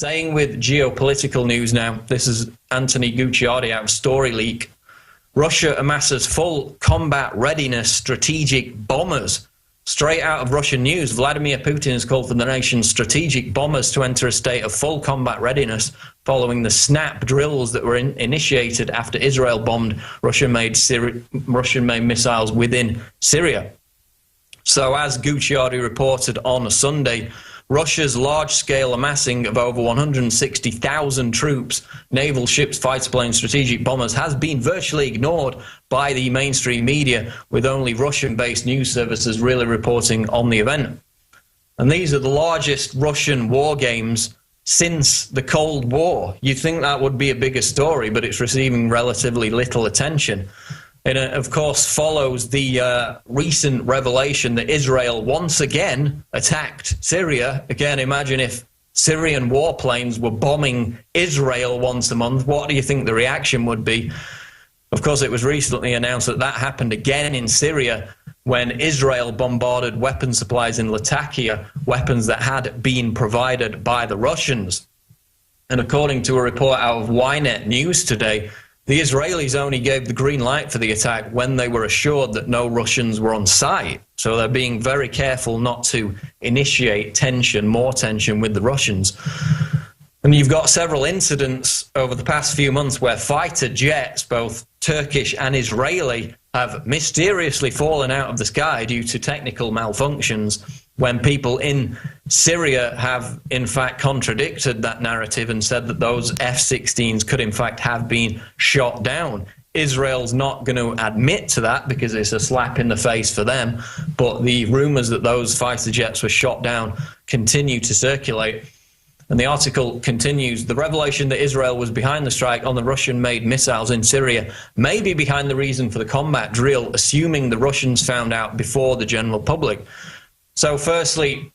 Staying with geopolitical news now, this is Anthony Gucciardi out of StoryLeak. Russia amasses full combat readiness strategic bombers. Straight out of Russian news, Vladimir Putin has called for the nation's strategic bombers to enter a state of full combat readiness following the snap drills that were initiated after Israel bombed Russian-made missiles within Syria. So as Gucciardi reported on Sunday, Russia's large-scale amassing of over 160,000 troops, naval ships, fighter planes, strategic bombers has been virtually ignored by the mainstream media, with only Russian-based news services really reporting on the event. And these are the largest Russian war games since the Cold War. You'd think that would be a bigger story, but it's receiving relatively little attention. It, of course, follows the recent revelation that Israel once again attacked Syria. Again, imagine if Syrian warplanes were bombing Israel once a month. What do you think the reaction would be? Of course, it was recently announced that that happened again in Syria when Israel bombarded weapon supplies in Latakia, weapons that had been provided by the Russians. And according to a report out of Ynet News today, the Israelis only gave the green light for the attack when they were assured that no Russians were on site. So they're being very careful not to initiate tension, more tension with the Russians. And you've got several incidents over the past few months where fighter jets, both Turkish and Israeli, have mysteriously fallen out of the sky due to technical malfunctions, when people in Syria have in fact contradicted that narrative and said that those F-16s could in fact have been shot down. Israel's not going to admit to that because it's a slap in the face for them, but the rumours that those fighter jets were shot down continue to circulate. And the article continues, the revelation that Israel was behind the strike on the Russian-made missiles in Syria may be behind the reason for the combat drill, assuming the Russians found out before the general public. So firstly,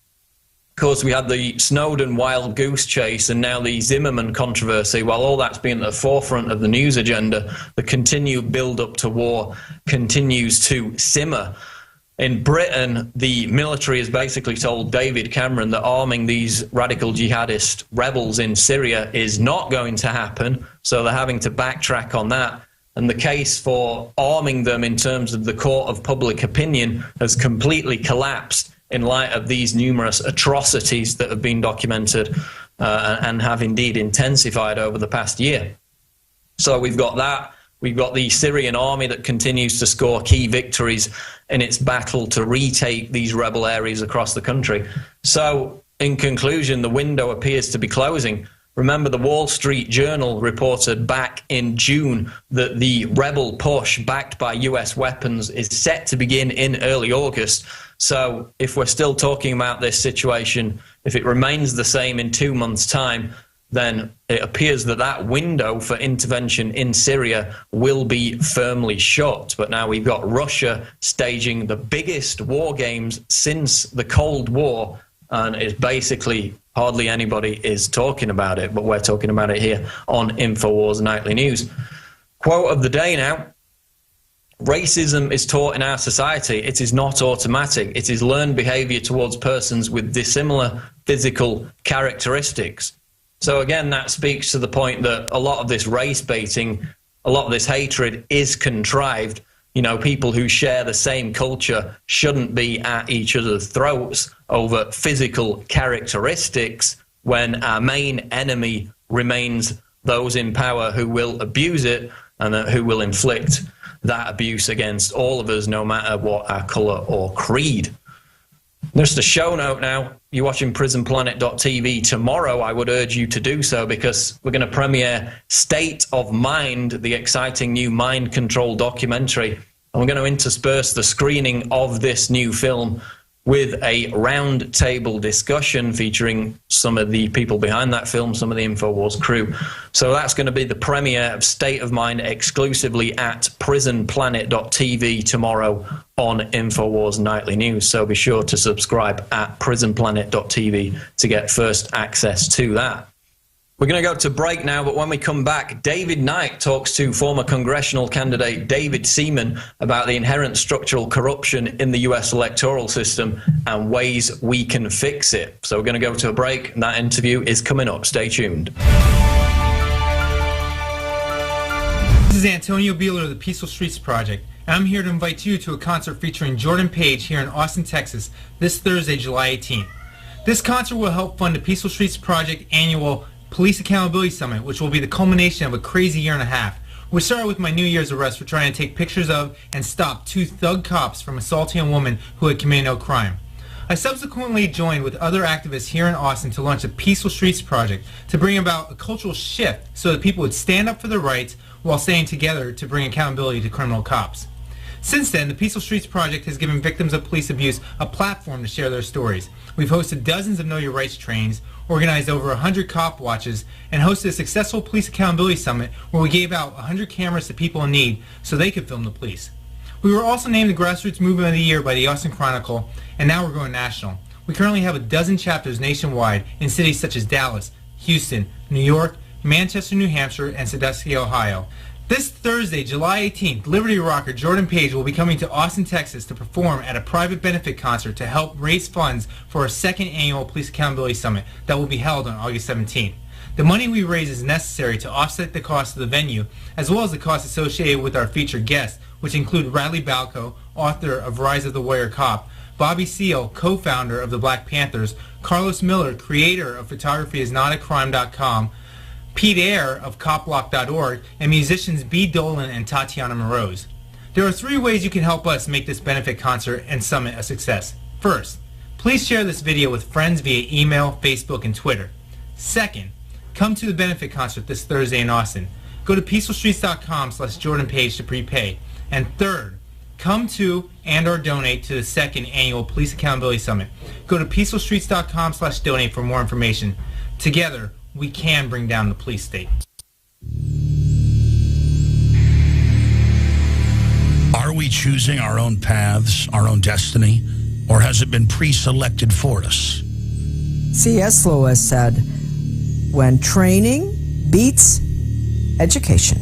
of course, we had the Snowden wild goose chase and now the Zimmerman controversy. While all that's been at the forefront of the news agenda, the continued build-up to war continues to simmer. In Britain, the military has basically told David Cameron that arming these radical jihadist rebels in Syria is not going to happen, so they're having to backtrack on that. And the case for arming them in terms of the court of public opinion has completely collapsed in light of these numerous atrocities that have been documented and have indeed intensified over the past year. So we've got that. We've got the Syrian army that continues to score key victories in its battle to retake these rebel areas across the country. So, in conclusion, the window appears to be closing. Remember, the Wall Street Journal reported back in June that the rebel push backed by US weapons is set to begin in early August. So if we're still talking about this situation, if it remains the same in 2 months' time, then it appears that that window for intervention in Syria will be firmly shut. But now we've got Russia staging the biggest war games since the Cold War, and it's basically hardly anybody is talking about it, but we're talking about it here on InfoWars Nightly News. Quote of the day now. Racism is taught in our society. It is not automatic. It is learned behavior towards persons with dissimilar physical characteristics. So again, that speaks to the point that a lot of this race baiting, a lot of this hatred is contrived. You know, people who share the same culture shouldn't be at each other's throats over physical characteristics when our main enemy remains those in power who will abuse it and who will inflict that abuse against all of us, no matter what our colour or creed. Just a show note now. You're watching PrisonPlanet.tv. Tomorrow, I would urge you to do so because we're going to premiere State of Mind, the exciting new mind control documentary. And we're going to intersperse the screening of this new film with a round-table discussion featuring some of the people behind that film, some of the InfoWars crew. So that's going to be the premiere of State of Mind exclusively at PrisonPlanet.tv tomorrow on InfoWars Nightly News. So be sure to subscribe at PrisonPlanet.tv to get first access to that. We're going to go to break now, but when we come back, David Knight talks to former congressional candidate David Seaman about the inherent structural corruption in the US electoral system and ways we can fix it. So we're going to go to a break, and that interview is coming up. Stay tuned. This is Antonio Beeler of the Peaceful Streets Project, and I'm here to invite you to a concert featuring Jordan Page here in Austin, Texas, this Thursday, July 18th. This concert will help fund the Peaceful Streets Project annual Police Accountability Summit, which will be the culmination of a crazy year and a half. We started with my New Year's arrest for trying to take pictures of and stop 2 thug cops from assaulting a woman who had committed no crime. I subsequently joined with other activists here in Austin to launch the Peaceful Streets Project to bring about a cultural shift so that people would stand up for their rights while staying together to bring accountability to criminal cops. Since then, the Peaceful Streets Project has given victims of police abuse a platform to share their stories. We've hosted dozens of Know Your Rights trainings, organized over 100 cop watches, and hosted a successful Police Accountability Summit where we gave out 100 cameras to people in need so they could film the police. We were also named the Grassroots Movement of the Year by the Austin Chronicle, and now we're going national. We currently have a dozen chapters nationwide in cities such as Dallas, Houston, New York, Manchester, New Hampshire, and Sandusky, Ohio. This Thursday, July 18th, Liberty rocker Jordan Page will be coming to Austin, Texas to perform at a private benefit concert to help raise funds for our second annual Police Accountability Summit that will be held on August 17th. The money we raise is necessary to offset the cost of the venue, as well as the costs associated with our featured guests, which include Radley Balco, author of Rise of the Warrior Cop, Bobby Seale, co-founder of the Black Panthers, Carlos Miller, creator of photographyisnotacrime.com, Pete Eyre of copblock.org, and musicians B. Dolan and Tatiana Moroz. There are 3 ways you can help us make this benefit concert and summit a success. First, please share this video with friends via email, Facebook, and Twitter. Second, come to the benefit concert this Thursday in Austin. Go to peacefulstreets.com/JordanPage to prepay. And third, come to and or donate to the second annual Police Accountability Summit. Go to peacefulstreets.com/donate for more information. Together, we can bring down the police state. Are we choosing our own paths, our own destiny, or has it been pre-selected for us? C.S. Lewis said, when training beats education,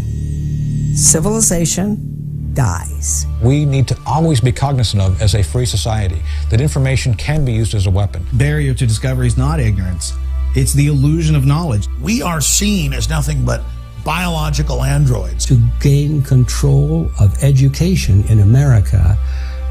civilization dies. We need to always be cognizant of, as a free society, that information can be used as a weapon. Barrier to discovery is not ignorance. It's the illusion of knowledge. We are seen as nothing but biological androids. To gain control of education in America,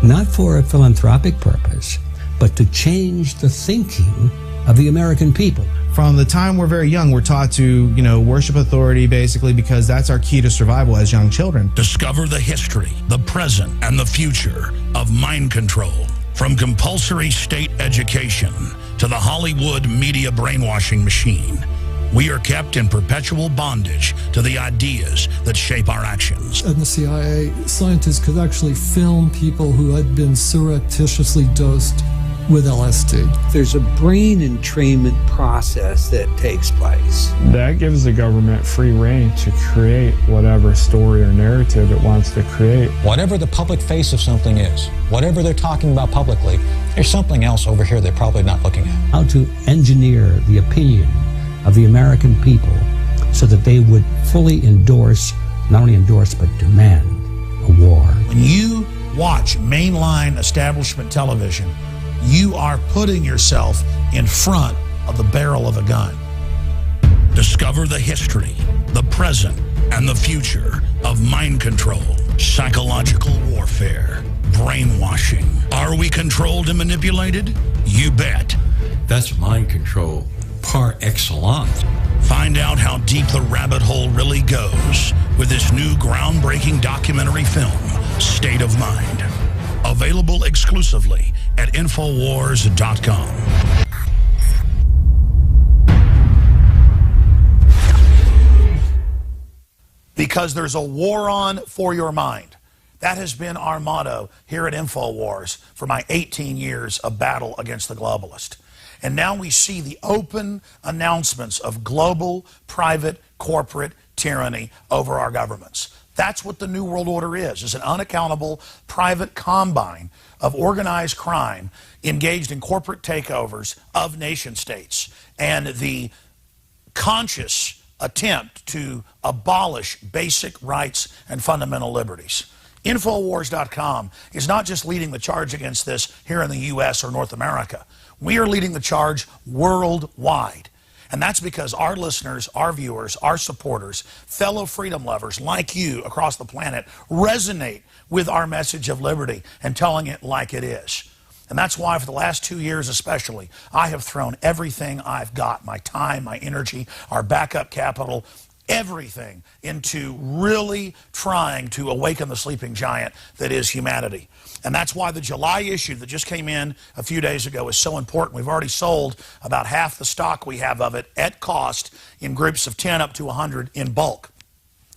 not for a philanthropic purpose, but to change the thinking of the American people. From the time we're very young, we're taught to, worship authority, basically, because that's our key to survival as young children. Discover the history, the present, and the future of mind control. From compulsory state education to the Hollywood media brainwashing machine, we are kept in perpetual bondage to the ideas that shape our actions. In the CIA, scientists could actually film people who had been surreptitiously dosed with LSD. There's a brain entrainment process that takes place. That gives the government free rein to create whatever story or narrative it wants to create. Whatever the public face of something is, whatever they're talking about publicly, there's something else over here they're probably not looking at. How to engineer the opinion of the American people so that they would fully endorse, not only endorse, but demand a war. When you watch mainline establishment television, you are putting yourself in front of the barrel of a gun. Discover the history, the present, and the future of mind control, psychological warfare, brainwashing. Are we controlled and manipulated? You bet. That's mind control par excellence. Find out how deep the rabbit hole really goes with this new groundbreaking documentary film, State of Mind. Available exclusively at Infowars.com. Because there's a war on for your mind. That has been our motto here at Infowars for my 18 years of battle against the globalist. And now we see the open announcements of global, private, corporate tyranny over our governments. That's what the New World Order is an unaccountable private combine of organized crime engaged in corporate takeovers of nation states. And the conscious attempt to abolish basic rights and fundamental liberties. Infowars.com is not just leading the charge against this here in the U.S. or North America. We are leading the charge worldwide. And that's because our listeners, our viewers, our supporters, fellow freedom lovers like you across the planet resonate with our message of liberty and telling it like it is. And that's why for the last 2 years especially, I have thrown everything I've got, my time, my energy, our backup capital, everything into really trying to awaken the sleeping giant that is humanity. And that's why the July issue that just came in a few days ago is so important. We've already sold about half the stock we have of it at cost in groups of 10 up to 100 in bulk.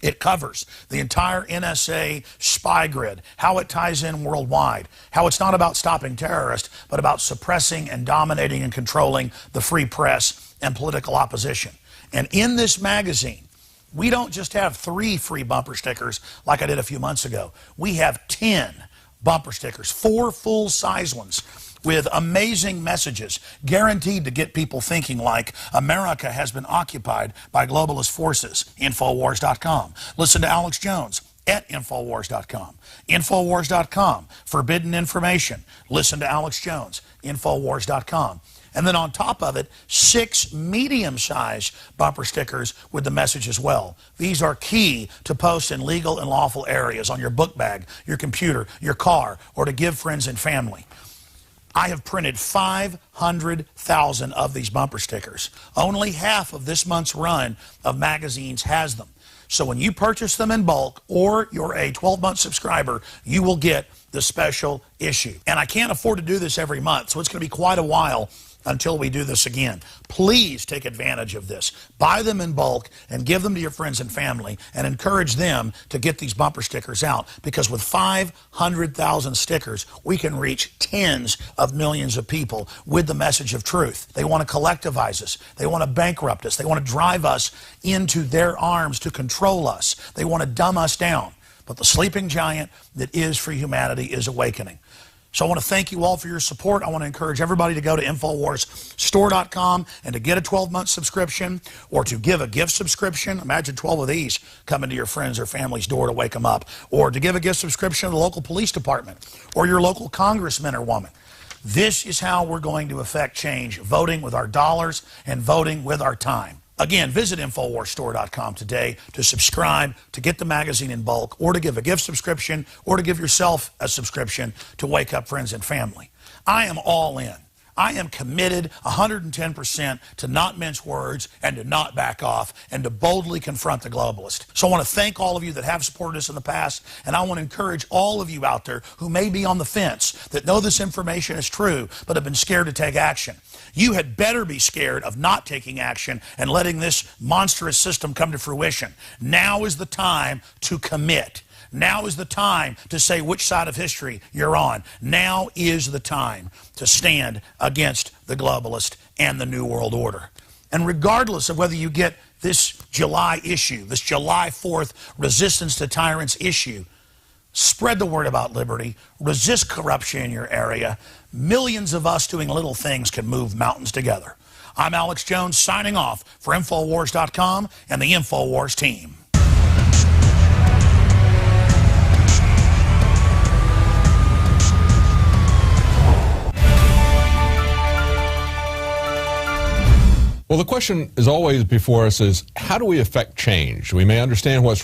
It covers the entire NSA spy grid, how it ties in worldwide, how it's not about stopping terrorists, but about suppressing and dominating and controlling the free press and political opposition. And in this magazine, we don't just have 3 free bumper stickers like I did a few months ago. We have 10 bumper stickers, 4 full-size ones with amazing messages guaranteed to get people thinking like America has been occupied by globalist forces. Infowars.com. Listen to Alex Jones at Infowars.com. Infowars.com. Forbidden information. Listen to Alex Jones. Infowars.com. And then on top of it, 6 medium-sized bumper stickers with the message as well. These are key to post in legal and lawful areas on your book bag, your computer, your car, or to give friends and family. I have printed 500,000 of these bumper stickers. Only half of this month's run of magazines has them. So when you purchase them in bulk or you're a 12-month subscriber, you will get the special issue. And I can't afford to do this every month, so it's going to be quite a while until we do this again. Please take advantage of this. Buy them in bulk and give them to your friends and family and encourage them to get these bumper stickers out, because with 500,000 stickers, we can reach tens of millions of people with the message of truth. They want to collectivize us. They want to bankrupt us. They want to drive us into their arms to control us. They want to dumb us down. But the sleeping giant that is free humanity is awakening. So I want to thank you all for your support. I want to encourage everybody to go to InfoWarsStore.com and to get a 12-month subscription or to give a gift subscription. Imagine 12 of these coming to your friends or family's door to wake them up. Or to give a gift subscription to the local police department or your local congressman or woman. This is how we're going to affect change, voting with our dollars and voting with our time. Again, visit InfoWarsStore.com today to subscribe, to get the magazine in bulk, or to give a gift subscription, or to give yourself a subscription to wake up friends and family. I am all in. I am committed 110% to not mince words and to not back off and to boldly confront the globalist. So I want to thank all of you that have supported us in the past, and I want to encourage all of you out there who may be on the fence, that know this information is true, but have been scared to take action. You had better be scared of not taking action and letting this monstrous system come to fruition. Now is the time to commit. Now is the time to say which side of history you're on. Now is the time to stand against the globalist and the New World Order. And regardless of whether you get this July issue, this July 4th Resistance to Tyrants issue, spread the word about liberty, resist corruption in your area. Millions of us doing little things can move mountains together. I'm Alex Jones signing off for Infowars.com and the Infowars team. Well, the question is always before us is, how do we affect change? We may understand what's wrong.